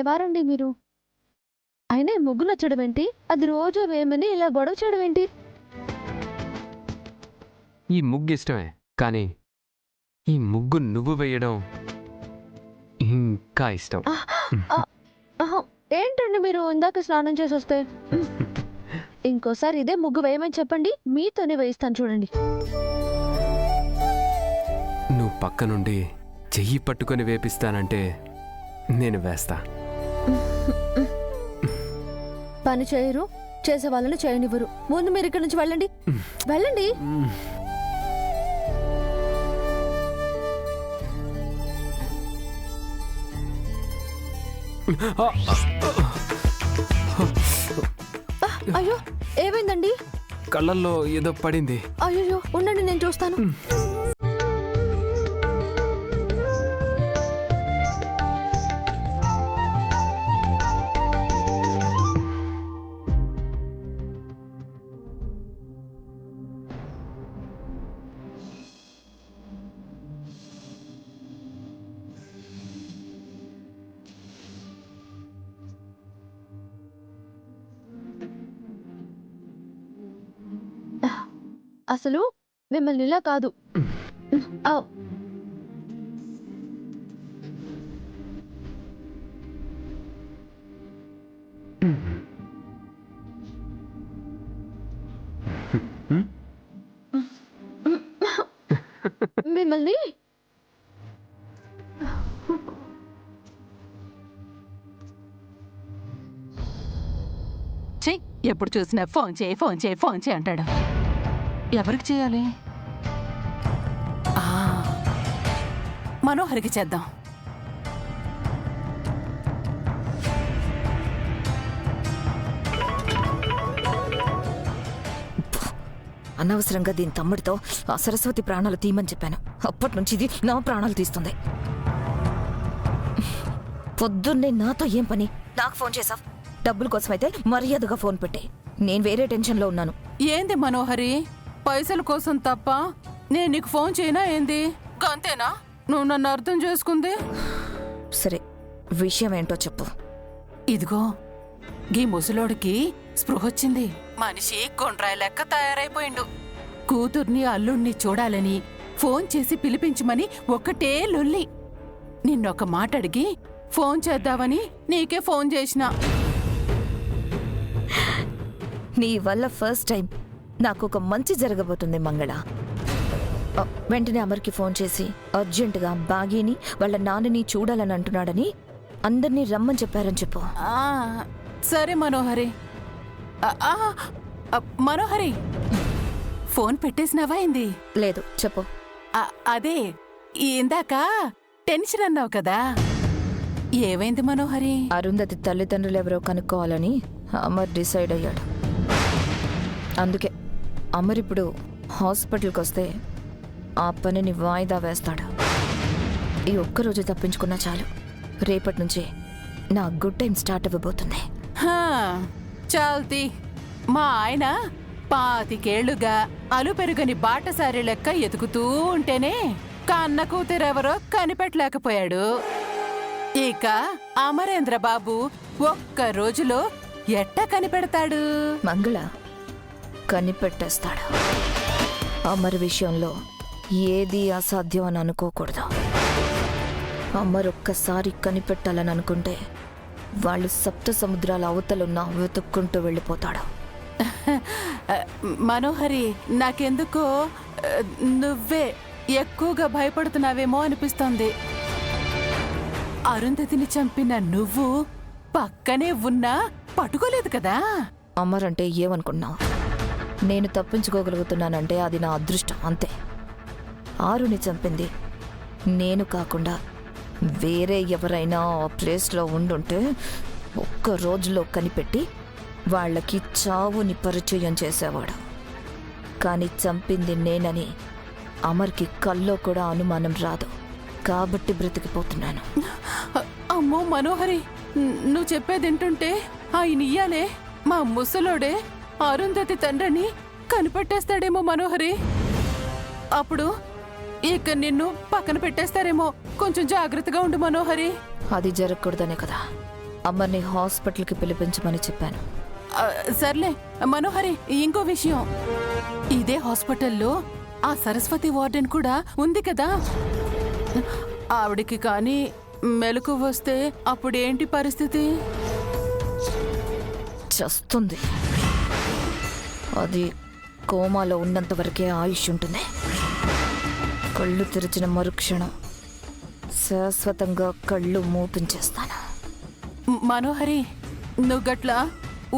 ఎవరండి మీరు? అయినా ముగ్గు నచ్చడం ఏంటి? అది రోజు వేయమని ఇలా గొడవ చేయడం ఏంటి? ఈ ముగ్గు ఇష్టమే, కానీ ఈ ముగ్గు నువ్వు వేయడం ఇంకా ఇష్టం. ఏంటండి మీరు ఇందాక స్నానం చేసి వస్తే? ఇంకోసారి ఇదే ముగ్గు వేయమని చెప్పండి, మీతోనే వేయిస్తాను చూడండి. నువ్వు పక్క నుండి చెయ్యి పట్టుకొని వేపిస్తానంటే నేను వేస్తా. పని చేయరు, చేసే వాళ్ళని చేయనివ్వరు. ముందు మీరు ఇక్కడి నుంచి వెళ్ళండి, వెళ్ళండి. అయ్యో, ఏమైందండి? కళ్ళల్లో ఏదో పడింది. అయ్యో, ఉండండి, నేను చూస్తాను. అసలు మిమ్మల్ని ఇలా కాదు. మిమ్మల్ని ఎప్పుడు చూసినా ఫోన్ చేయి ఫోన్ చేయి ఫోన్ చేయి అంటాడు. ఎవరికి చేయాలి? మనోహరికి చేద్దాం. అనవసరంగా దీని తమ్ముడితో ఆ సరస్వతి ప్రాణాలు తీయమని చెప్పాను. అప్పటి నుంచి ఇది నా ప్రాణాలు తీస్తుంది. పొద్దున్నే నాతో ఏం పని? నాకు ఫోన్ చేసావు. డబ్బుల కోసమైతే మర్యాదగా ఫోన్ పెట్టే. నేను వేరే టెన్షన్లో ఉన్నాను. ఏంది మనోహరి, పైసల కోసం తప్ప నేను నీకు ఫోన్ చేయనా ఏంది? అంతేనా నువ్వు నన్ను అర్థం చేసుకుంది? సరే, విషయం ఏంటో చెప్పు. ఇదిగో, గీ ముసలోడికి స్పృహొచ్చింది. మనిషి కొండ్రాయి లెక్క తయారైపోయిండు. కూతుర్ని అల్లుణ్ణి చూడాలని ఫోన్ చేసి పిలిపించమని ఒక్కటే లొల్లి. నిన్నొక మాట అడిగి ఫోన్ చేద్దామని నీకే ఫోన్ చేసిన. నీ వల్ల ఫస్ట్ టైం నాకు ఒక మంచి జరగబోతుంది మంగళ. వెంటనే అమర్కి ఫోన్ చేసి అర్జెంటుగా బాగీని వాళ్ళ నాన్నని చూడాలని అంటున్నాడని అందరినీ రమ్మని చెప్పారని చెప్పు. సరే మనోహరి. మనోహరి, ఫోన్ పెట్టేసినావా ఏంది? లేదు, చెప్పు. అదే ఇందాక టెన్షన్ అన్నావు కదా, ఏమైంది మనోహరి? అరుంధతి తల్లిదండ్రులు ఎవరో కనుక్కోవాలని అమర్ డిసైడ్ అయ్యాడు. అందుకే అమర్ ఇప్పుడు హాస్పిటల్కి వస్తే ఆ పనిని వాయిదా వేస్తాడు. ఈ ఒక్కరోజు తప్పించుకున్నా చాలు. రేపటి నుంచి నా గుడ్ టైం స్టార్ట్ అవ్వబోతుంది. చాల్తి, మా ఆయన 25 అలుపెరుగని బాటసారి లెక్క ఎతుకుతూ ఉంటేనే కన్న కూతురెవరో కనిపెట్టలేకపోయాడు. ఇక అమరేంద్ర బాబు ఒక్క రోజులో ఎట్ట కనిపెడతాడు? మంగళ కనిపెట్టేస్తాడు. అమర్ విషయంలో ఏది అసాధ్యం అని అనుకోకూడదు. అమర్ ఒక్కసారి కనిపెట్టాలని అనుకుంటే వాళ్ళు సప్త సముద్రాల అవతలున్న వెతుక్కుంటూ వెళ్ళిపోతాడు. మనోహరి, నాకెందుకో నువ్వే ఎక్కువగా భయపడుతున్నావేమో అనిపిస్తోంది. అరుంధతిని చంపిన నువ్వు పక్కనే ఉన్నా పట్టుకోలేదు కదా. అమర్ అంటే ఏమనుకున్నావు? నేను తప్పించుకోగలుగుతున్నానంటే అది నా అదృష్టం, అంతే. ఆరుని చంపింది నేను కాకుండా వేరే ఎవరైనా ఆ ప్లేస్లో ఉండుంటే ఒక్క రోజులో కనిపెట్టి వాళ్ళకి చావుని పరిచయం చేసేవాడు. కానీ చంపింది నేనని అమర్కి కల్లో కూడా అనుమానం రాదు. కాబట్టి బ్రతికిపోతున్నాను. అమ్మో మనోహరి, నువ్వు చెప్పేది వింటుంటే ఆయన ఇయ్యాలే మా ముసలోడే అరుంధతి తండ్రిని కనిపెట్టేస్తాడేమో మనోహరి. అప్పుడు ఇక నిన్ను పక్కన పెట్టేస్తారేమో. కొంచెం జాగ్రత్తగా ఉండు మనోహరి. అది జరగకూడదనే కదా అమ్మని హాస్పిటల్కి పిలిపించమని చెప్పాను. సర్లే మనోహరి, ఇంకో విషయం. ఇదే హాస్పిటల్లో ఆ సరస్వతి వార్డెన్ కూడా ఉంది కదా. ఆవిడికి కానీ మెలకు వస్తే అప్పుడేంటి పరిస్థితి? చస్తుంది. అది కోమాలో ఉన్నంత వరకే ఆయుష్ ఉంటుంది. కళ్ళు తెరిచిన మరుక్షణం శాశ్వతంగా కళ్ళు మూపించేస్తాను. మనోహరి, నువ్వు గట్ల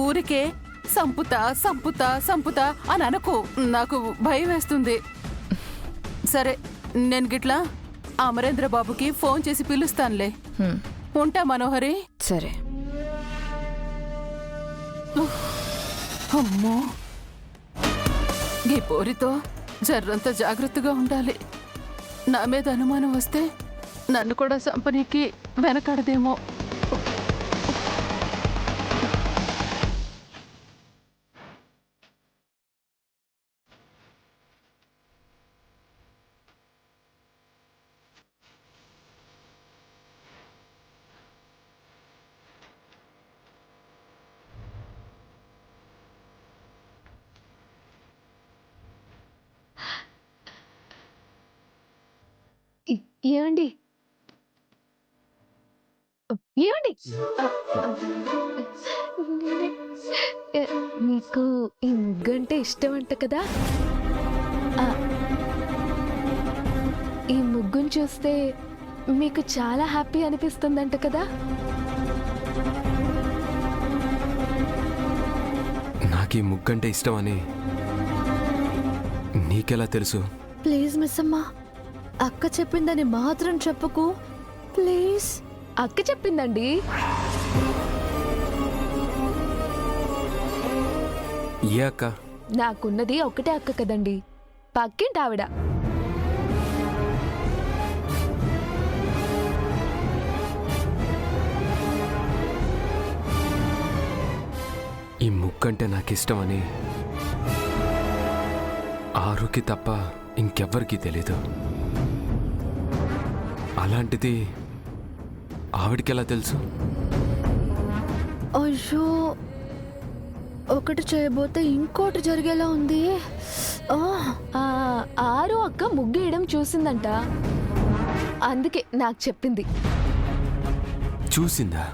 ఊరికే సంపుతా సంపుతా సంపుతా అని అనుకో. నాకు భయం వేస్తుంది. సరే, నేను గిట్లా అమరేంద్ర బాబుకి ఫోన్ చేసి పిలుస్తానులే. ఉంటా మనోహరి. సరే. అమ్మో, ఈ పోరితో జర్రంత జాగ్రత్తగా ఉండాలి. నా మీద అనుమానం వస్తే నన్ను కూడా సంపనీకి వెనకాడదేమో. ఏమండి ఏమండి మీకు ఈ ముగ్గంటే ఇష్టం అంట కదా. ఆ, ఈ ముగ్గును చూస్తే మీకు చాలా హ్యాపీ అనిపిస్తుందంట కదా. నాకు ఈ ముగ్గంటే ఇష్టమని నీకెలా తెలుసు? ప్లీజ్ మిస్ అమ్మా, అక్క చెప్పిందని మాత్రం చెప్పకు ప్లీజ్. అక్క చెప్పిందండి. ఏ అక్క? నాకున్నది ఒకటే అక్క కదండి, పక్కింటి ఆవిడ. ఈ ముగ్గంటే నాకు ఇష్టమని ఆరుకి తప్ప ఇంకెవ్వరికీ తెలీదు. అలాంటిది ఆవిడికెలా తెలుసు? అయ్యో, ఒకటి చేయబోతే ఇంకోటి జరిగేలా ఉంది. ఆరు అక్క ముగ్గేయడం చూసిందంట, అందుకే నాకు చెప్పింది. చూసిందా?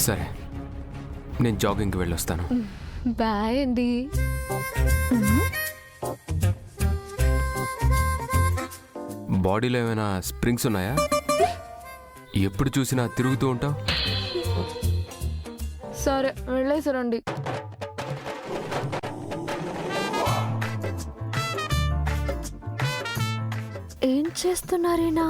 సరే, నేను జాగింగ్కి వెళ్ళొస్తాను. బాయ్ అండి. బాడీలో ఏమైనా స్ప్రింగ్స్ ఉన్నాయా? ఎప్పుడు చూసినా తిరుగుతూ ఉంటావు. సరే, వెళ్ళేసారండి. ఏం చేస్తున్నారేనా?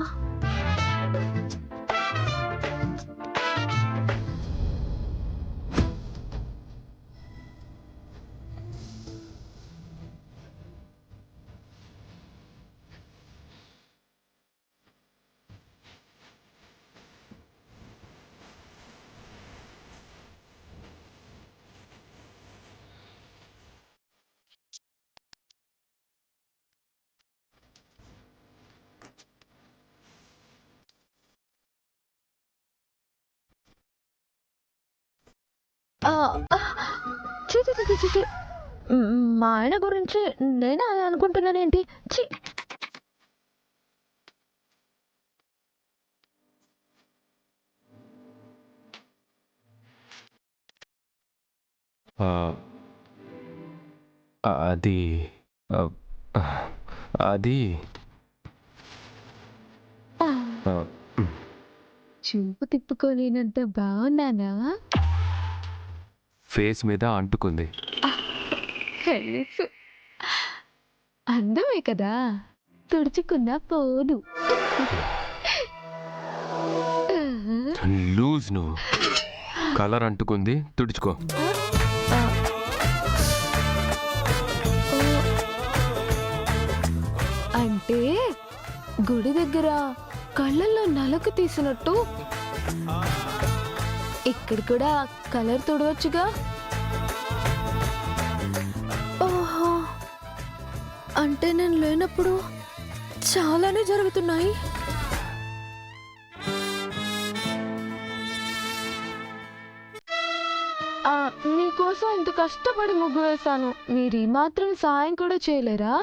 ఛీ, ఛీ, ఛీ, ఛీ, ఛీ. మా ఆయన గురించి నేనే అనుకుంటున్నానేంటి? ఛీ. అది అది చూపు తిప్పుకోలేనంత బాగున్నానా? ఫేస్ మీద అంటుకుంది. అందమే కదా, తుడుచుకున్నా పోదు. లూజ్ నువ్వు. కలర్ అంటుకుంది, తుడుచుకో. అంటే గుడి దగ్గర కళ్ళల్లో నలుగు తీసినట్టు ఇక్కడ కూడా కలర్ తుడవచ్చుగా. అంటే నేను లేనప్పుడు చాలానే జరుగుతున్నాయి. మీకోసం ఇంత కష్టపడి ముగ్గు వేశాను, మీరు ఈ మాత్రం సాయం కూడా చేయలేరా?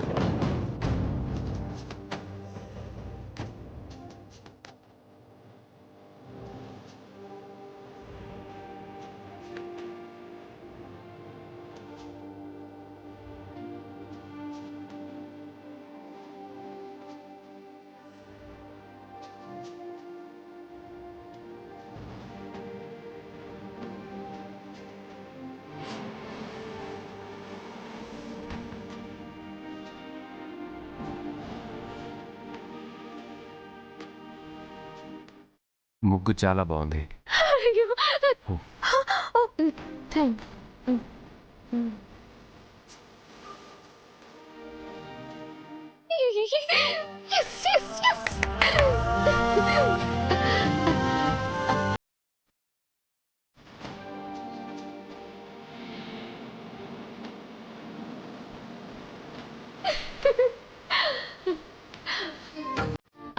ముగ్గు చాలా బాగుంది.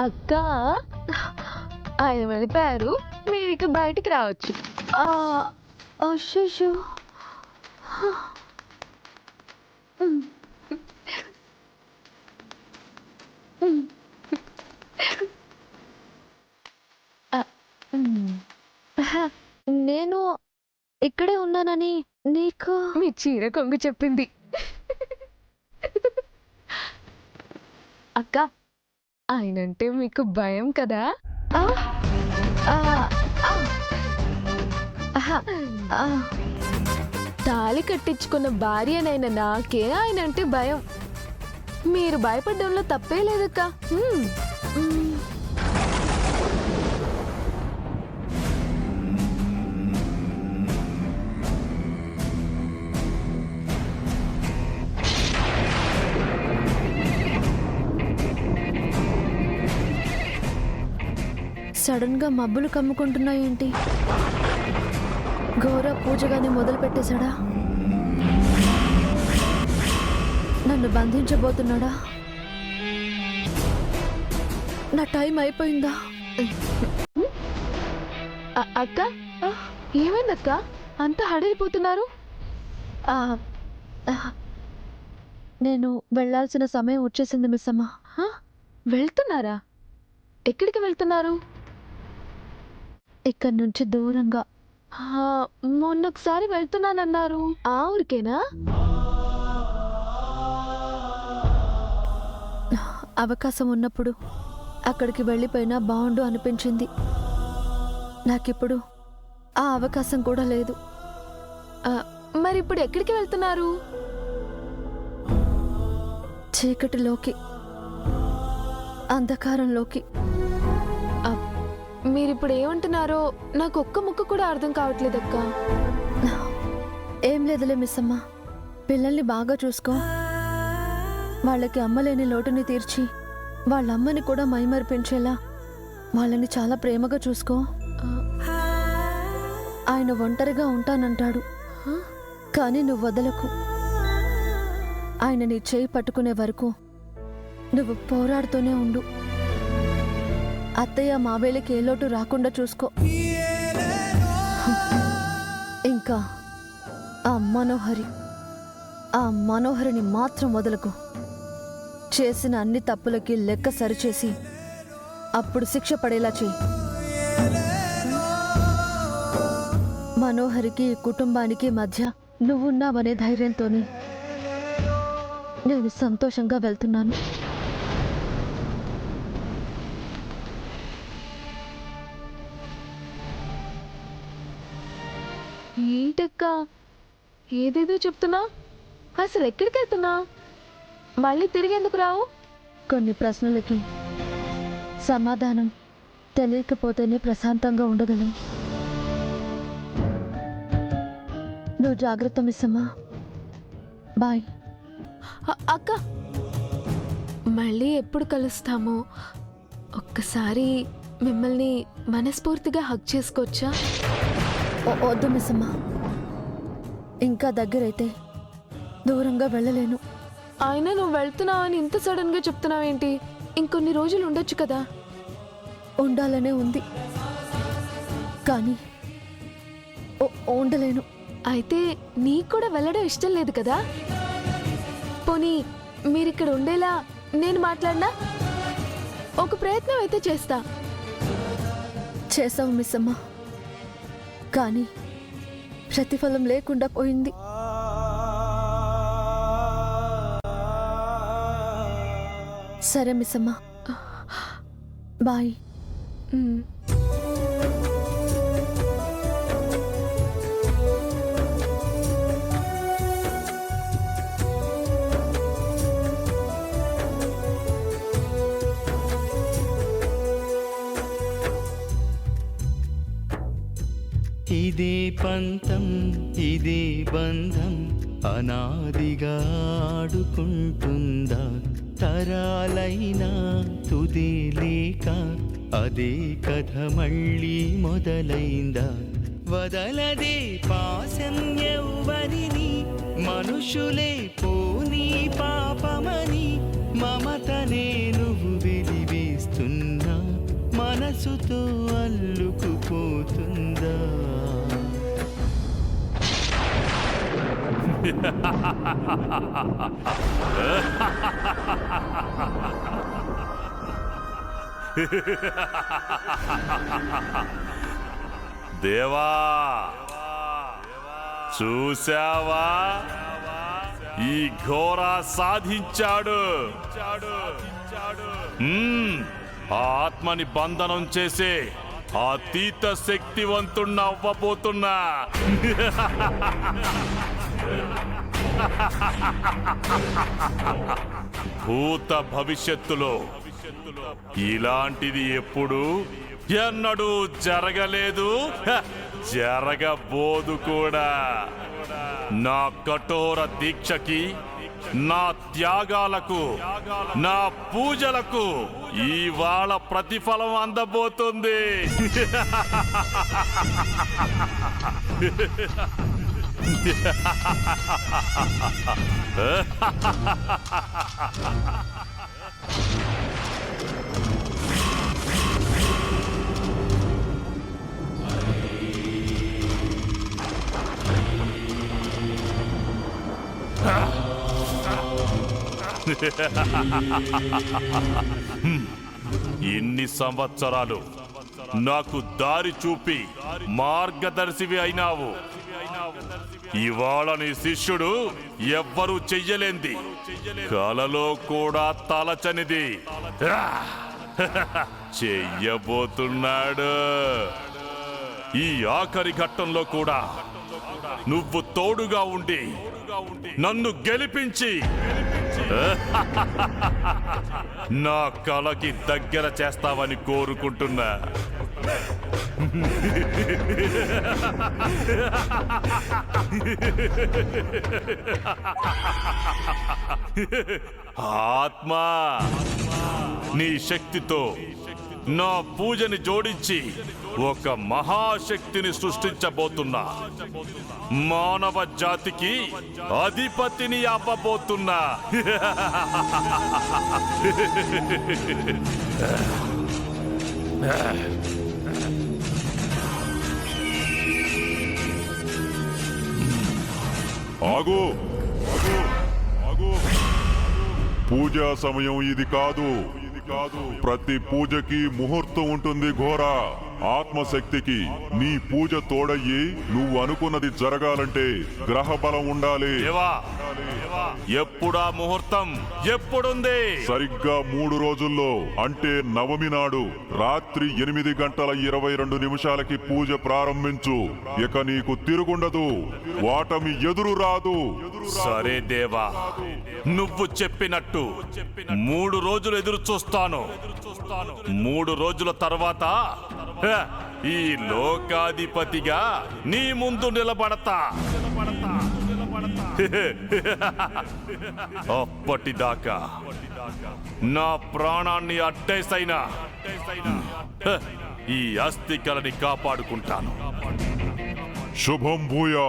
అక్క, ఆయన వెళ్ళిపోయారు, మీరు ఇక బయటికి రావచ్చు. అశేషు నేను ఇక్కడే ఉన్నానని నీకు మీ చీర కొంగు చెప్పింది. అక్క, ఆయనంటే మీకు భయం కదా? తాళి కట్టించుకున్న భార్యనైనా నాకే ఆయనంటే భయం. మీరు భయపడడంలో తప్పే లేదక్క. సడన్ గా మబ్బులు కమ్ముకుంటున్నాయేంటి? ఘోర పూజగానే మొదలు పెట్టేశాడా? నన్ను బంధించబోతున్నాడా? నా టైం అయిపోయిందా? అక్క, ఏమైందక్క అంత హడలిపోతున్నారు? నేను వెళ్ళాల్సిన సమయం వచ్చేసింది మిస్ అమ్మ. వెళ్తున్నారా? ఎక్కడికి వెళ్తున్నారు? ఇక్కడి నుంచి దూరంగా. మొన్నొకసారి వెళ్తున్నానన్నారు, ఆ ఊరికేనా? అవకాశం ఉన్నప్పుడు అక్కడికి వెళ్ళిపోయినా బాగుండు అనిపించింది. నాకిప్పుడు ఆ అవకాశం కూడా లేదు. మరి ఇప్పుడు ఎక్కడికి వెళ్తున్నారు? చీకటిలోకి, అంధకారంలోకి. మీరిప్పుడు ఏమంటున్నారో నాకు ఒక్క ముక్క కూడా అర్థం కావట్లేదక్క. ఏం లేదులే మిస్ అమ్మ, పిల్లల్ని బాగా చూసుకో. వాళ్ళకి అమ్మలేని లోటుని తీర్చి వాళ్ళ అమ్మని కూడా మైమరిపించేలా వాళ్ళని చాలా ప్రేమగా చూసుకో. ఆయన ఒంటరిగా ఉంటానంటాడు, కానీ నువ్వు వదలకు. ఆయన నీ చేయి పట్టుకునే వరకు నువ్వు పోరాడుతూనే ఉండు. అత్తయ్య మావేలికి ఏ లోటు రాకుండా చూసుకో. ఇంకా ఆ మనోహరిని మాత్రం వదలకు. చేసిన అన్ని తప్పులకి లెక్క సరిచేసి అప్పుడు శిక్ష పడేలా చెయ్యి. మనోహరికి కుటుంబానికి మధ్య నువ్వున్నావనే ధైర్యంతోనే నేను సంతోషంగా వెళ్తున్నాను. ఏంటక్క ఏదేదో చెప్తున్నా? అసలు ఎక్కడికి వెళ్తున్నా? మళ్ళీ తిరిగి ఎందుకు రావు? కొన్ని ప్రశ్నలకి సమాధానం తెలియకపోతేనే ప్రశాంతంగా ఉండగలను. నువ్వు జాగ్రత్త మిస్ అమ్మా. బాయ్. అక్క, మళ్ళీ ఎప్పుడు కలుస్తామో ఒక్కసారి మిమ్మల్ని మనస్ఫూర్తిగా హగ్ చేసుకోవచ్చా? వద్దు మిస్ అమ్మా, ఇంకా దగ్గరైతే దూరంగా వెళ్ళలేను. అయినా నువ్వు వెళ్తున్నావని ఇంత సడన్ గా చెప్తున్నావేంటి? ఇంకొన్ని రోజులు ఉండొచ్చు కదా. ఉండాలనే ఉంది, కానీ ఉండలేను. అయితే నీకు కూడా వెళ్ళడం ఇష్టం లేదు కదా? పోనీ మీరిక్కడ ఉండేలా నేను మాట్లాడినా? ఒక ప్రయత్నం అయితే చేస్తా. చేసావు మిస్ అమ్మ, కానీ ప్రతిఫలం లేకుండా పోయింది. సరే మిస్ అమ్మ, బాయ్. ఉమ్. ఇదే పంతం ఇదే బంధం అనాదిగా ఆడుకుంటుందా, తరాలైనా తుది లేక అదే కథ మళ్ళీ మొదలైందా. వదలదే పాశం ఎవ్వరిని, మనుషులే పోనీ పాపమని, మమతనే నువ్వు వెలివేస్తున్నా, మనసుతో అల్లుకుపోతుందా. దేవా చూసావా, ఈ ఘోర సాధించాడు. ఆ ఆత్మని బంధనం చేసే అతీత శక్తివంతుణ్ణి అవ్వబోతున్నా. భూత భవిష్యత్తులో ఇలాంటిది ఎప్పుడు ఎన్నడూ జరగలేదు, జరగబోదు కూడా. నా కఠోర దీక్షకి, నా త్యాగాలకు, నా పూజలకు ఇవాళ ప్రతిఫలం అందబోతుంది. ఇన్ని సంవత్సరాలు నాకు దారి చూపి మార్గదర్శివి అయినావు. ఇవాళ నీ శిష్యుడు ఎవ్వరూ చెయ్యలేంది, కలలో కూడా తలచనిది చెయ్యబోతున్నాడు. ఈ ఆఖరి ఘట్టంలో కూడా నువ్వు తోడుగా ఉండి నన్ను గెలిపించి నా కలకి దగ్గర చేస్తావని కోరుకుంటున్నా. ఆత్మా, నీ శక్తితో నా పూజని జోడించి ఒక మహాశక్తిని సృష్టించబోతున్నా. మానవ జాతికి అధిపతిని అవ్వబోతున్నా. ఆగు, పూజా సమయం ఇది కాదు. ప్రతి పూజకి ముహూర్తం ఉంటుంది ఘోర. ఆత్మశక్తికి నీ పూజ తోడయ్యి నువ్వు అనుకున్నది జరగాలంటే గ్రహ బలం ఉండాలి. ఎప్పుడా ముహూర్తం ఎప్పుడుంది? సరిగ్గా 3 రోజుల్లో, అంటే నవమి నాడు రాత్రి 8:22 పూజ ప్రారంభించు. ఇక నీకు తిరుగుండదు, వాటమి ఎదురు రాదు. సరే దేవా, నువ్వు చెప్పినట్టు 3 రోజులు ఎదురు చూస్తాను. 3 రోజుల తర్వాత ఈ లోకాధిపతిగా నీ ముందు నిలబడతా. అప్పటిదాకా నా ప్రాణాన్ని అడ్డేసైనా ఈ అస్థికలని కాపాడుకుంటాను. శుభం భూయా.